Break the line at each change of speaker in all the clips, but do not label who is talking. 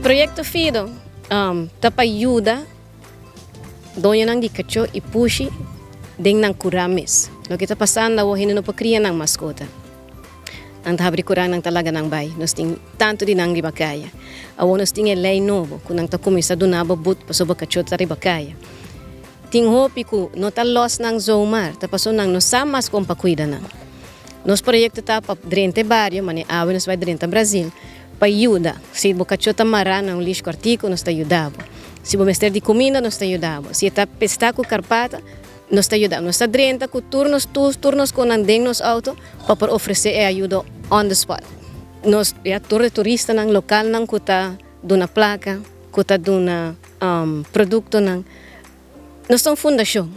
proyecto FIDO tapa ayuda doña nang di cacho y pushi ding nang kuramis. Lo que está pasando hoy no pa kriya ng mascota. Ang habri kurang ng talaga ng bay. Nos ting tanto din ang ribakaya. Awo nos ting lei novo kun ang takumisa dunaba but pasoba cacho ta ribakaya. Ting hopi ku no ta los ng zomar tapaso nang no samas kung pakuida na. Nos proyecto ta pa drente barrio mani awe nos vai drente Brasil pa ayuda. Si bo cacho ta mara ng lixo artico nos ta ayudabo. Si bo mester di comida nos ta ayudabo. Si ta pesta ku carpata nos ta ayudabo. Nos ta drente ku turnos con andeng nos auto para ofrecer ayuda on the spot. Nos ya turista ng lokal ng kuta duna placa, kuta duna produkto ng nos tong fundasyon.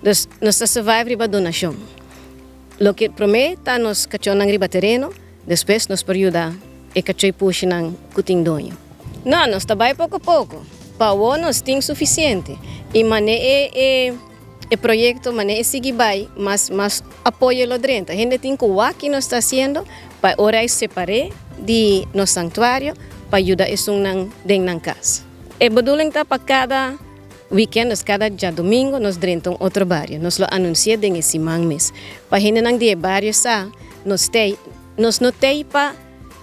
Nos ta survive riba donasyon. Lo que prometa nos cacho ng riba terreno, después nos perayuda e cacho push ng kuting donyo. No, nos tabay poco a poco. Pawo nos ting suficiente. Y mane e proyecto mane sigibay más apoyo lo drenta. Gente ting kuwaki nos está haciendo pa oray separé di nos santuario pa ayuda isung nang ding nang kas. E baduling ta pa cada weekend, cada dia domingo, nos drentong otro barrio. Nos lo anuncia den isimang mes. Pa hindi nang die barrio sa, nos notei pa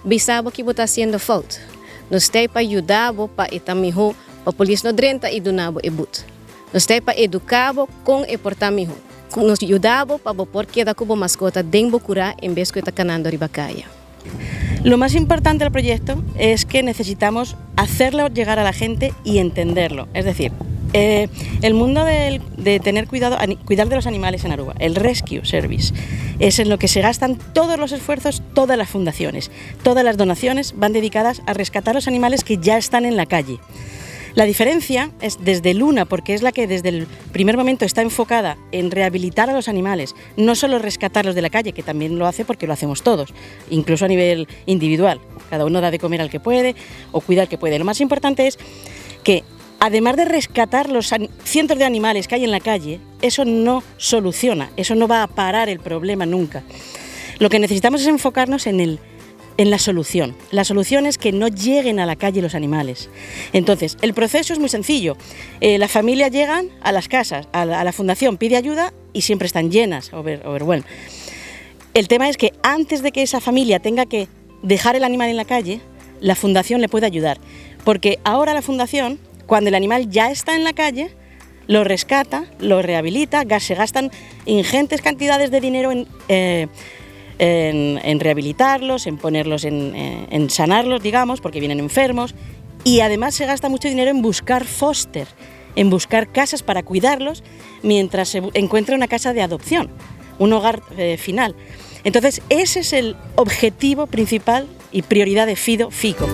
bisabo ki bota haciendo fault. Nos tei pa ayudabo pa itamiho pa polis no drenta e dunabo e but. Nos tei pa educabo kung e portamiho. Nos ayudabo pa bopor queda kubo mascota den bocura en vez que está canando ribacaya.
Lo más importante del proyecto es que necesitamos hacerlo llegar a la gente y entenderlo. Es decir, el mundo de tener cuidar de los animales en Aruba, el Rescue Service, es en lo que se gastan todos los esfuerzos, todas las fundaciones, todas las donaciones van dedicadas a rescatar los animales que ya están en la calle. La diferencia es desde Luna, porque es la que desde el primer momento está enfocada en rehabilitar a los animales, no solo rescatarlos de la calle, que también lo hace porque lo hacemos todos, incluso a nivel individual. Cada uno da de comer al que puede o cuida al que puede. Lo más importante es que, además de rescatar los cientos de animales que hay en la calle, eso no soluciona, eso no va a parar el problema nunca. Lo que necesitamos es enfocarnos en la solución. La solución es que no lleguen a la calle los animales. Entonces, el proceso es muy sencillo. Las familias llegan a las casas, a la fundación, pide ayuda y siempre están llenas, overwhelmed. El tema es que antes de que esa familia tenga que dejar el animal en la calle, la fundación le puede ayudar. Porque ahora la fundación, cuando el animal ya está en la calle, lo rescata, lo rehabilita, se gastan ingentes cantidades de dinero en rehabilitarlos, en ponerlos, en sanarlos, digamos, porque vienen enfermos, y además se gasta mucho dinero en buscar foster, en buscar casas para cuidarlos mientras se encuentra una casa de adopción, un hogar final. Entonces ese es el objetivo principal y prioridad de FIDO-FICO.